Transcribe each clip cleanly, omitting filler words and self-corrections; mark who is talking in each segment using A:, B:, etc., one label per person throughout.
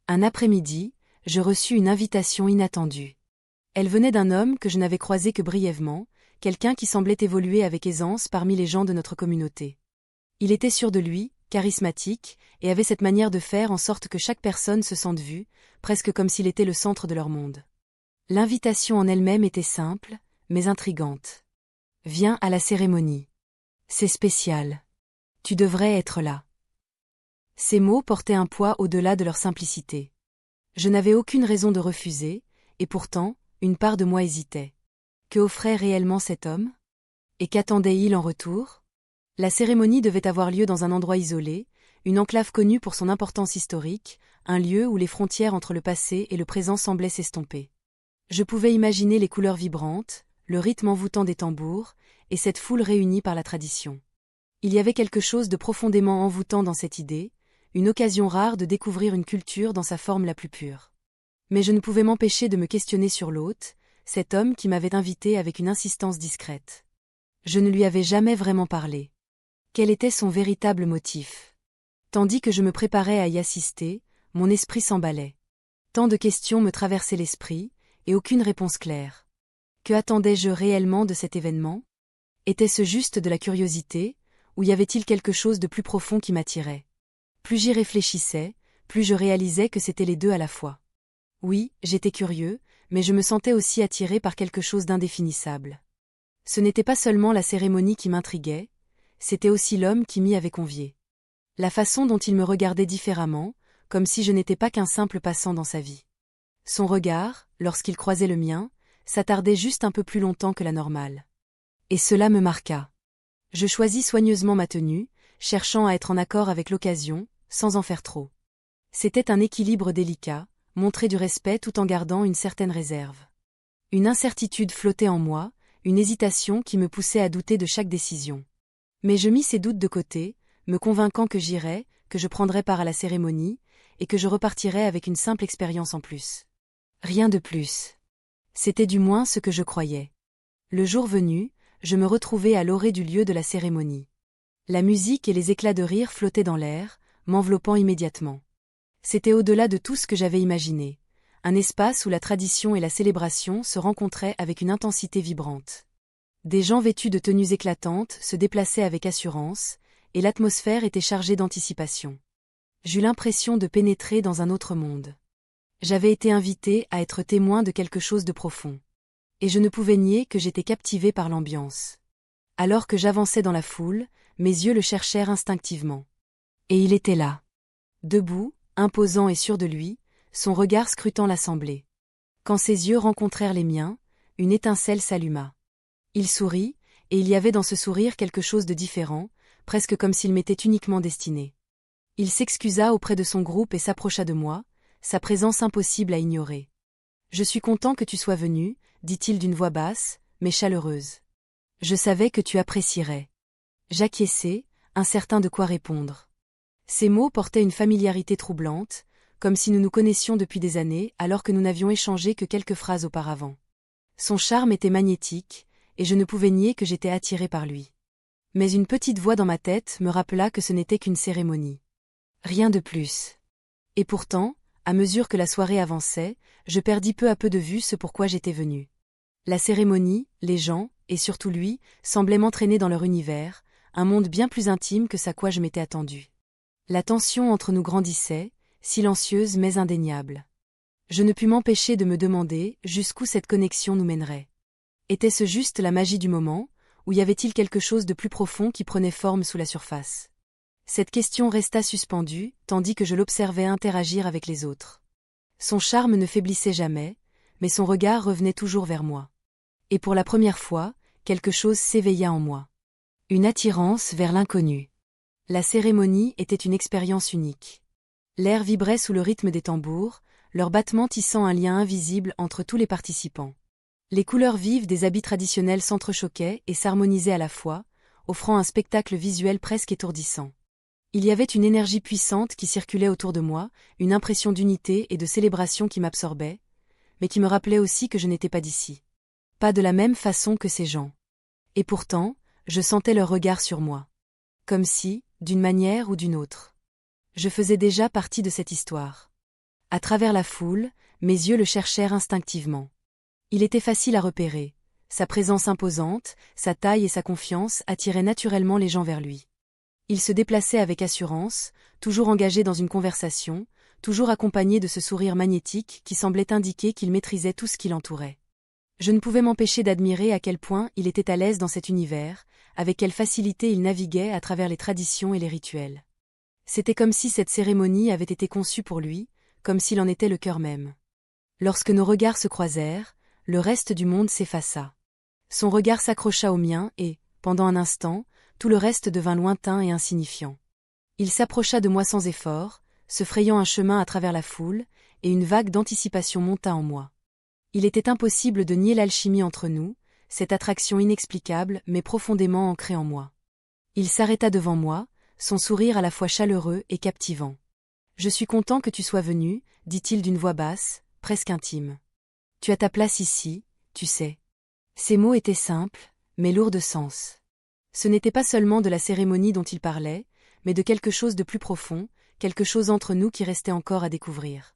A: Un après-midi, je reçus une invitation inattendue. Elle venait d'un homme que je n'avais croisé que brièvement, quelqu'un qui semblait évoluer avec aisance parmi les gens de notre communauté. Il était sûr de lui, charismatique, et avait cette manière de faire en sorte que chaque personne se sente vue, presque comme s'il était le centre de leur monde. L'invitation en elle-même était simple, mais intrigante. Viens à la cérémonie. C'est spécial. Tu devrais être là. Ces mots portaient un poids au-delà de leur simplicité. Je n'avais aucune raison de refuser, et pourtant, une part de moi hésitait. Que offrait réellement cet homme? Et qu'attendait-il en retour? La cérémonie devait avoir lieu dans un endroit isolé, une enclave connue pour son importance historique, un lieu où les frontières entre le passé et le présent semblaient s'estomper. Je pouvais imaginer les couleurs vibrantes, le rythme envoûtant des tambours, et cette foule réunie par la tradition. Il y avait quelque chose de profondément envoûtant dans cette idée, une occasion rare de découvrir une culture dans sa forme la plus pure. Mais je ne pouvais m'empêcher de me questionner sur l'hôte, cet homme qui m'avait invité avec une insistance discrète. Je ne lui avais jamais vraiment parlé. Quel était son véritable motif? Tandis que je me préparais à y assister, mon esprit s'emballait. Tant de questions me traversaient l'esprit, et aucune réponse claire. Que attendais-je réellement de cet événement? Était-ce juste de la curiosité, ou y avait-il quelque chose de plus profond qui m'attirait? Plus j'y réfléchissais, plus je réalisais que c'était les deux à la fois. Oui, j'étais curieux, mais je me sentais aussi attiré par quelque chose d'indéfinissable. Ce n'était pas seulement la cérémonie qui m'intriguait, c'était aussi l'homme qui m'y avait convié. La façon dont il me regardait différemment, comme si je n'étais pas qu'un simple passant dans sa vie. Son regard, lorsqu'il croisait le mien, s'attardait juste un peu plus longtemps que la normale. Et cela me marqua. Je choisis soigneusement ma tenue, cherchant à être en accord avec l'occasion, sans en faire trop. C'était un équilibre délicat, montrer du respect tout en gardant une certaine réserve. Une incertitude flottait en moi, une hésitation qui me poussait à douter de chaque décision. Mais je mis ces doutes de côté, me convainquant que j'irais, que je prendrais part à la cérémonie, et que je repartirais avec une simple expérience en plus. Rien de plus. C'était du moins ce que je croyais. Le jour venu, je me retrouvai à l'orée du lieu de la cérémonie. La musique et les éclats de rire flottaient dans l'air, m'enveloppant immédiatement. C'était au-delà de tout ce que j'avais imaginé, un espace où la tradition et la célébration se rencontraient avec une intensité vibrante. Des gens vêtus de tenues éclatantes se déplaçaient avec assurance, et l'atmosphère était chargée d'anticipation. J'eus l'impression de pénétrer dans un autre monde. J'avais été invité à être témoin de quelque chose de profond. Et je ne pouvais nier que j'étais captivé par l'ambiance. Alors que j'avançais dans la foule, mes yeux le cherchèrent instinctivement. Et il était là. Debout, imposant et sûr de lui, son regard scrutant l'assemblée. Quand ses yeux rencontrèrent les miens, une étincelle s'alluma. Il sourit, et il y avait dans ce sourire quelque chose de différent, presque comme s'il m'était uniquement destiné. Il s'excusa auprès de son groupe et s'approcha de moi, sa présence impossible à ignorer. « Je suis content que tu sois venu, dit-il d'une voix basse, mais chaleureuse. Je savais que tu apprécierais. » J'acquiesçai, incertain de quoi répondre. Ces mots portaient une familiarité troublante, comme si nous nous connaissions depuis des années alors que nous n'avions échangé que quelques phrases auparavant. Son charme était magnétique, et je ne pouvais nier que j'étais attiré par lui. Mais une petite voix dans ma tête me rappela que ce n'était qu'une cérémonie. Rien de plus. Et pourtant, à mesure que la soirée avançait, je perdis peu à peu de vue ce pourquoi j'étais venu. La cérémonie, les gens, et surtout lui, semblaient m'entraîner dans leur univers, un monde bien plus intime que ce à quoi je m'étais attendu. La tension entre nous grandissait, silencieuse mais indéniable. Je ne pus m'empêcher de me demander jusqu'où cette connexion nous mènerait. Était-ce juste la magie du moment, ou y avait-il quelque chose de plus profond qui prenait forme sous la surface? Cette question resta suspendue, tandis que je l'observais interagir avec les autres. Son charme ne faiblissait jamais, mais son regard revenait toujours vers moi. Et pour la première fois, quelque chose s'éveilla en moi. Une attirance vers l'inconnu. La cérémonie était une expérience unique. L'air vibrait sous le rythme des tambours, leurs battements tissant un lien invisible entre tous les participants. Les couleurs vives des habits traditionnels s'entrechoquaient et s'harmonisaient à la fois, offrant un spectacle visuel presque étourdissant. Il y avait une énergie puissante qui circulait autour de moi, une impression d'unité et de célébration qui m'absorbait, mais qui me rappelait aussi que je n'étais pas d'ici. Pas de la même façon que ces gens. Et pourtant, je sentais leur regard sur moi. Comme si, d'une manière ou d'une autre, je faisais déjà partie de cette histoire. À travers la foule, mes yeux le cherchèrent instinctivement. Il était facile à repérer. Sa présence imposante, sa taille et sa confiance attiraient naturellement les gens vers lui. Il se déplaçait avec assurance, toujours engagé dans une conversation, toujours accompagné de ce sourire magnétique qui semblait indiquer qu'il maîtrisait tout ce qui l'entourait. Je ne pouvais m'empêcher d'admirer à quel point il était à l'aise dans cet univers, avec quelle facilité il naviguait à travers les traditions et les rituels. C'était comme si cette cérémonie avait été conçue pour lui, comme s'il en était le cœur même. Lorsque nos regards se croisèrent, le reste du monde s'effaça. Son regard s'accrocha au mien et, pendant un instant, tout le reste devint lointain et insignifiant. Il s'approcha de moi sans effort, se frayant un chemin à travers la foule, et une vague d'anticipation monta en moi. Il était impossible de nier l'alchimie entre nous, cette attraction inexplicable mais profondément ancrée en moi. Il s'arrêta devant moi, son sourire à la fois chaleureux et captivant. « Je suis content que tu sois venu, dit-il d'une voix basse, presque intime. Tu as ta place ici, tu sais. » Ces mots étaient simples, mais lourds de sens. Ce n'était pas seulement de la cérémonie dont il parlait, mais de quelque chose de plus profond, quelque chose entre nous qui restait encore à découvrir.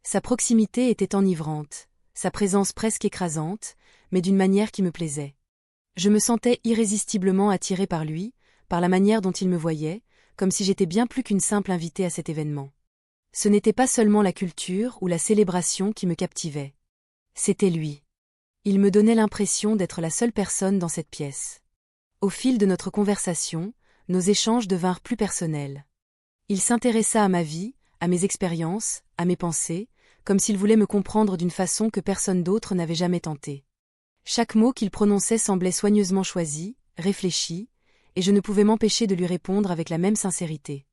A: Sa proximité était enivrante, sa présence presque écrasante, mais d'une manière qui me plaisait. Je me sentais irrésistiblement attiré par lui, par la manière dont il me voyait, comme si j'étais bien plus qu'une simple invitée à cet événement. Ce n'était pas seulement la culture ou la célébration qui me captivait. C'était lui. Il me donnait l'impression d'être la seule personne dans cette pièce. Au fil de notre conversation, nos échanges devinrent plus personnels. Il s'intéressa à ma vie, à mes expériences, à mes pensées, comme s'il voulait me comprendre d'une façon que personne d'autre n'avait jamais tenté. Chaque mot qu'il prononçait semblait soigneusement choisi, réfléchi, et je ne pouvais m'empêcher de lui répondre avec la même sincérité.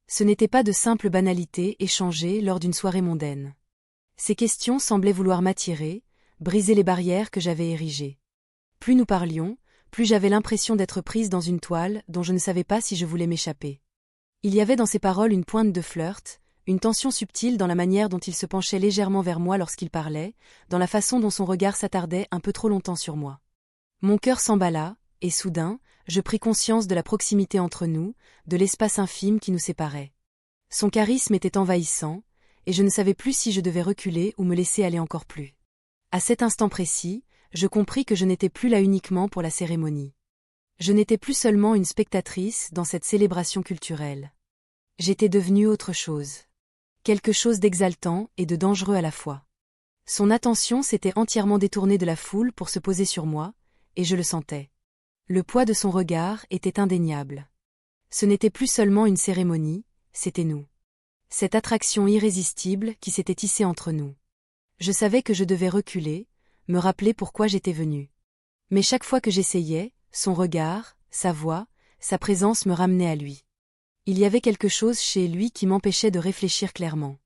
A: Ce n'était pas de simples banalités échangées lors d'une soirée mondaine. Ces questions semblaient vouloir m'attirer, briser les barrières que j'avais érigées. Plus nous parlions, plus j'avais l'impression d'être prise dans une toile dont je ne savais pas si je voulais m'échapper. Il y avait dans ses paroles une pointe de flirt, une tension subtile dans la manière dont il se penchait légèrement vers moi lorsqu'il parlait, dans la façon dont son regard s'attardait un peu trop longtemps sur moi. Mon cœur s'emballa, et soudain, je pris conscience de la proximité entre nous, de l'espace infime qui nous séparait. Son charisme était envahissant, et je ne savais plus si je devais reculer ou me laisser aller encore plus. À cet instant précis, je compris que je n'étais plus là uniquement pour la cérémonie. Je n'étais plus seulement une spectatrice dans cette célébration culturelle. J'étais devenue autre chose. Quelque chose d'exaltant et de dangereux à la fois. Son attention s'était entièrement détournée de la foule pour se poser sur moi, et je le sentais. Le poids de son regard était indéniable. Ce n'était plus seulement une cérémonie, c'était nous. Cette attraction irrésistible qui s'était tissée entre nous. Je savais que je devais reculer, me rappeler pourquoi j'étais venue. Mais chaque fois que j'essayais, son regard, sa voix, sa présence me ramenaient à lui. Il y avait quelque chose chez lui qui m'empêchait de réfléchir clairement.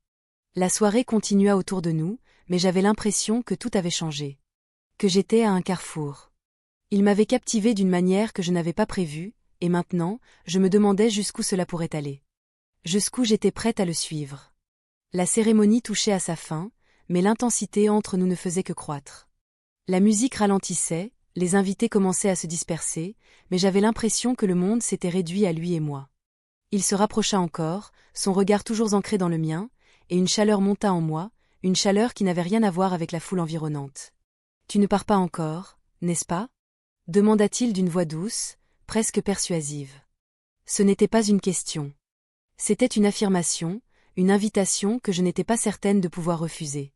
A: La soirée continua autour de nous, mais j'avais l'impression que tout avait changé. Que j'étais à un carrefour. Il m'avait captivée d'une manière que je n'avais pas prévue, et maintenant, je me demandais jusqu'où cela pourrait aller. Jusqu'où j'étais prête à le suivre. La cérémonie touchait à sa fin, mais l'intensité entre nous ne faisait que croître. La musique ralentissait, les invités commençaient à se disperser, mais j'avais l'impression que le monde s'était réduit à lui et moi. Il se rapprocha encore, son regard toujours ancré dans le mien, et une chaleur monta en moi, une chaleur qui n'avait rien à voir avec la foule environnante. « Tu ne pars pas encore, n'est-ce pas » demanda-t-il d'une voix douce, presque persuasive. Ce n'était pas une question. C'était une affirmation, une invitation que je n'étais pas certaine de pouvoir refuser.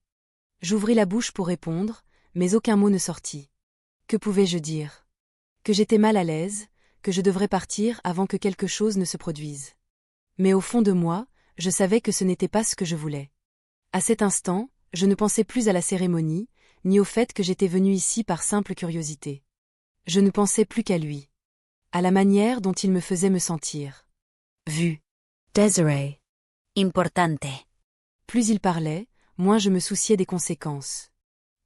A: J'ouvris la bouche pour répondre, mais aucun mot ne sortit. Que pouvais-je dire? Que j'étais mal à l'aise, que je devrais partir avant que quelque chose ne se produise. Mais au fond de moi, je savais que ce n'était pas ce que je voulais. À cet instant, je ne pensais plus à la cérémonie, ni au fait que j'étais venue ici par simple curiosité. Je ne pensais plus qu'à lui. À la manière dont il me faisait me sentir. Vu.
B: Desiree. Importante.
A: Plus il parlait, moins je me souciais des conséquences.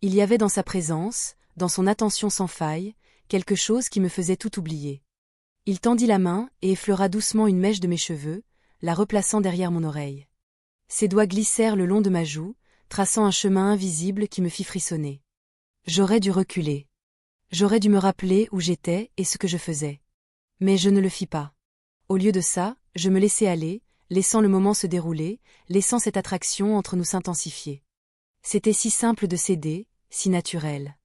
A: Il y avait dans sa présence, dans son attention sans faille, quelque chose qui me faisait tout oublier. Il tendit la main et effleura doucement une mèche de mes cheveux, la replaçant derrière mon oreille. Ses doigts glissèrent le long de ma joue, traçant un chemin invisible qui me fit frissonner. J'aurais dû reculer. J'aurais dû me rappeler où j'étais et ce que je faisais. Mais je ne le fis pas. Au lieu de ça, je me laissai aller, laissant le moment se dérouler, laissant cette attraction entre nous s'intensifier. C'était si simple de céder, si naturel.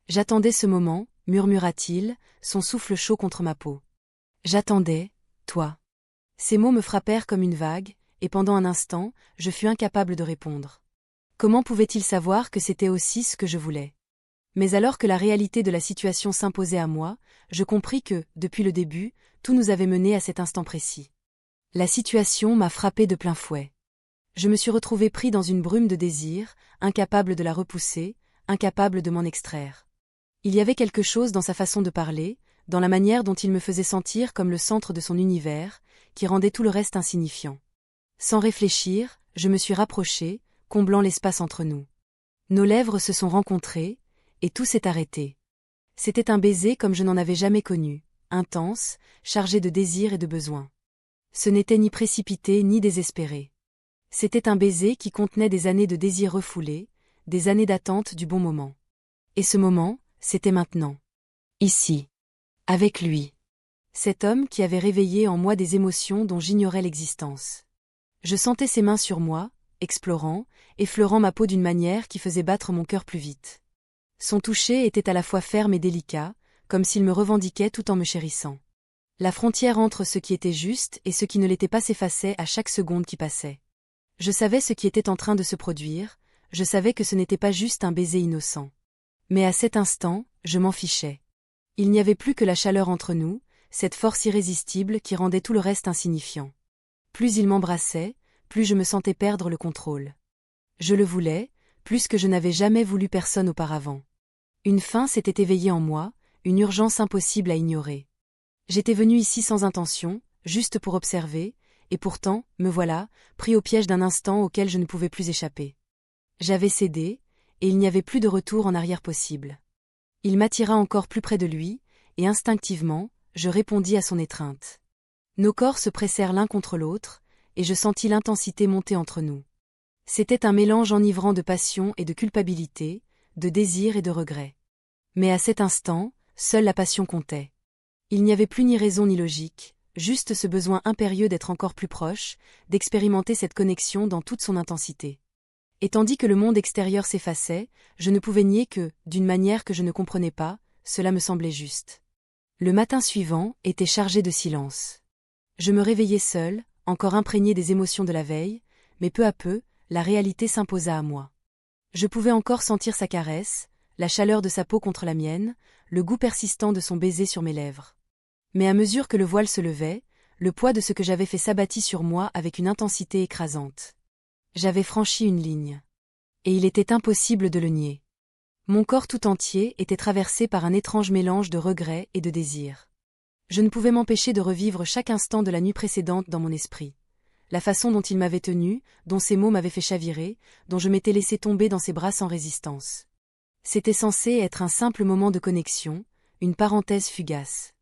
A: J'attendais ce moment, murmura-t-il, son souffle chaud contre ma peau. J'attendais, toi. Ces mots me frappèrent comme une vague, et pendant un instant, je fus incapable de répondre. Comment pouvait-il savoir que c'était aussi ce que je voulais? Mais alors que la réalité de la situation s'imposait à moi, je compris que, depuis le début, tout nous avait menés à cet instant précis. La situation m'a frappé de plein fouet. Je me suis retrouvé pris dans une brume de désir, incapable de la repousser, incapable de m'en extraire. Il y avait quelque chose dans sa façon de parler, dans la manière dont il me faisait sentir comme le centre de son univers, qui rendait tout le reste insignifiant. Sans réfléchir, je me suis rapproché, comblant l'espace entre nous. Nos lèvres se sont rencontrées, et tout s'est arrêté. C'était un baiser comme je n'en avais jamais connu, intense, chargé de désir et de besoin. Ce n'était ni précipité ni désespéré. C'était un baiser qui contenait des années de désir refoulés, des années d'attente du bon moment. Et ce moment, c'était maintenant. Ici. Avec lui. Cet homme qui avait réveillé en moi des émotions dont j'ignorais l'existence. Je sentais ses mains sur moi, explorant, effleurant ma peau d'une manière qui faisait battre mon cœur plus vite. Son toucher était à la fois ferme et délicat, comme s'il me revendiquait tout en me chérissant. La frontière entre ce qui était juste et ce qui ne l'était pas s'effaçait à chaque seconde qui passait. Je savais ce qui était en train de se produire, je savais que ce n'était pas juste un baiser innocent. Mais à cet instant, je m'en fichais. Il n'y avait plus que la chaleur entre nous, cette force irrésistible qui rendait tout le reste insignifiant. Plus il m'embrassait, plus je me sentais perdre le contrôle. Je le voulais, plus que je n'avais jamais voulu personne auparavant. Une faim s'était éveillée en moi, une urgence impossible à ignorer. J'étais venu ici sans intention, juste pour observer, et pourtant, me voilà, pris au piège d'un instant auquel je ne pouvais plus échapper. J'avais cédé, et il n'y avait plus de retour en arrière possible. Il m'attira encore plus près de lui, et instinctivement, je répondis à son étreinte. Nos corps se pressèrent l'un contre l'autre, et je sentis l'intensité monter entre nous. C'était un mélange enivrant de passion et de culpabilité, de désir et de regret. Mais à cet instant, seule la passion comptait. Il n'y avait plus ni raison ni logique, juste ce besoin impérieux d'être encore plus proche, d'expérimenter cette connexion dans toute son intensité. Et tandis que le monde extérieur s'effaçait, je ne pouvais nier que, d'une manière que je ne comprenais pas, cela me semblait juste. Le matin suivant était chargé de silence. Je me réveillais seul, encore imprégné des émotions de la veille, mais peu à peu, la réalité s'imposa à moi. Je pouvais encore sentir sa caresse, la chaleur de sa peau contre la mienne, le goût persistant de son baiser sur mes lèvres. Mais à mesure que le voile se levait, le poids de ce que j'avais fait s'abattit sur moi avec une intensité écrasante. J'avais franchi une ligne. Et il était impossible de le nier. Mon corps tout entier était traversé par un étrange mélange de regret et de désir. Je ne pouvais m'empêcher de revivre chaque instant de la nuit précédente dans mon esprit. La façon dont il m'avait tenu, dont ses mots m'avaient fait chavirer, dont je m'étais laissé tomber dans ses bras sans résistance. C'était censé être un simple moment de connexion, une parenthèse fugace.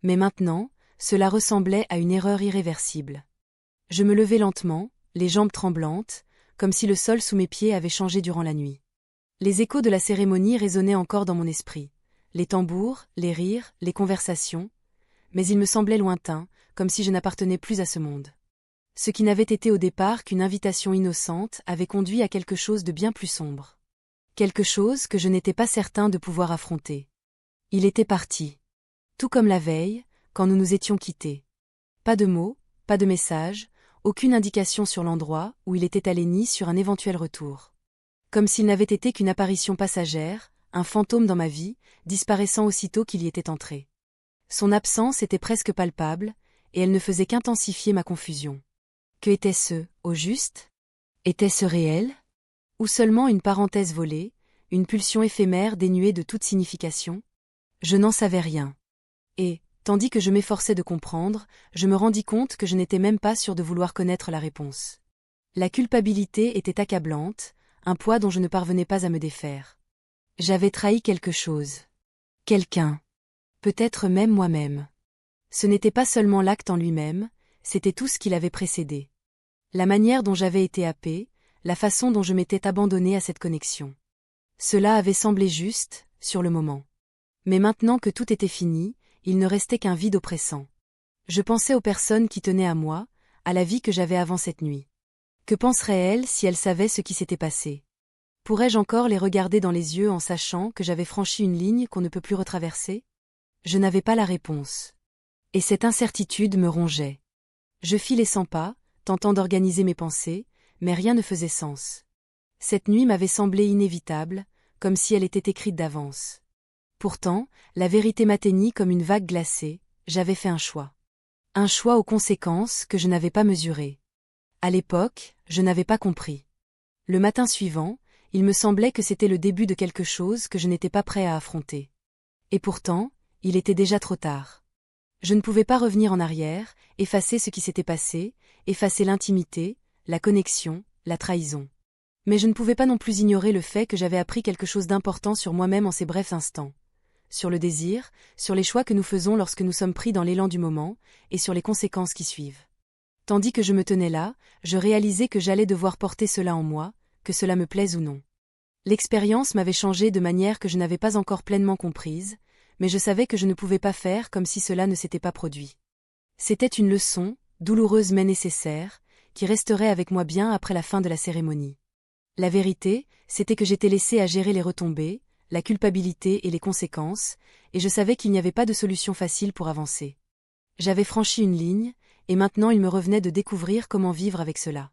A: Mais maintenant, cela ressemblait à une erreur irréversible. Je me levai lentement, les jambes tremblantes, comme si le sol sous mes pieds avait changé durant la nuit. Les échos de la cérémonie résonnaient encore dans mon esprit. Les tambours, les rires, les conversations. Mais ils me semblaient lointains, comme si je n'appartenais plus à ce monde. Ce qui n'avait été au départ qu'une invitation innocente avait conduit à quelque chose de bien plus sombre. Quelque chose que je n'étais pas certain de pouvoir affronter. Il était parti. Tout comme la veille, quand nous nous étions quittés. Pas de mots, pas de message, aucune indication sur l'endroit où il était allé ni sur un éventuel retour. Comme s'il n'avait été qu'une apparition passagère, un fantôme dans ma vie, disparaissant aussitôt qu'il y était entré. Son absence était presque palpable, et elle ne faisait qu'intensifier ma confusion. Que était-ce, au juste? Était-ce réel? Ou seulement une parenthèse volée, une pulsion éphémère dénuée de toute signification? Je n'en savais rien. Et, tandis que je m'efforçais de comprendre, je me rendis compte que je n'étais même pas sûr de vouloir connaître la réponse. La culpabilité était accablante, un poids dont je ne parvenais pas à me défaire. J'avais trahi quelque chose. Quelqu'un. Peut-être même moi-même. Ce n'était pas seulement l'acte en lui-même, c'était tout ce qui l'avait précédé. La manière dont j'avais été happé, la façon dont je m'étais abandonné à cette connexion. Cela avait semblé juste, sur le moment. Mais maintenant que tout était fini, il ne restait qu'un vide oppressant. Je pensais aux personnes qui tenaient à moi, à la vie que j'avais avant cette nuit. Que penserait-elle si elle savait ce qui s'était passé? Pourrais-je encore les regarder dans les yeux en sachant que j'avais franchi une ligne qu'on ne peut plus retraverser? Je n'avais pas la réponse. Et cette incertitude me rongeait. Je fis les 100 pas, tentant d'organiser mes pensées, mais rien ne faisait sens. Cette nuit m'avait semblé inévitable, comme si elle était écrite d'avance. Pourtant, la vérité m'atteignit comme une vague glacée, j'avais fait un choix. Un choix aux conséquences que je n'avais pas mesurées. À l'époque, je n'avais pas compris. Le matin suivant, il me semblait que c'était le début de quelque chose que je n'étais pas prêt à affronter. Et pourtant, il était déjà trop tard. Je ne pouvais pas revenir en arrière, effacer ce qui s'était passé, effacer l'intimité, la connexion, la trahison. Mais je ne pouvais pas non plus ignorer le fait que j'avais appris quelque chose d'important sur moi-même en ces brefs instants. Sur le désir, sur les choix que nous faisons lorsque nous sommes pris dans l'élan du moment, et sur les conséquences qui suivent. Tandis que je me tenais là, je réalisais que j'allais devoir porter cela en moi, que cela me plaise ou non. L'expérience m'avait changé de manière que je n'avais pas encore pleinement comprise, mais je savais que je ne pouvais pas faire comme si cela ne s'était pas produit. C'était une leçon, douloureuse mais nécessaire, qui resterait avec moi bien après la fin de la cérémonie. La vérité, c'était que j'étais laissée à gérer les retombées, la culpabilité et les conséquences, et je savais qu'il n'y avait pas de solution facile pour avancer. J'avais franchi une ligne, et maintenant il me revenait de découvrir comment vivre avec cela.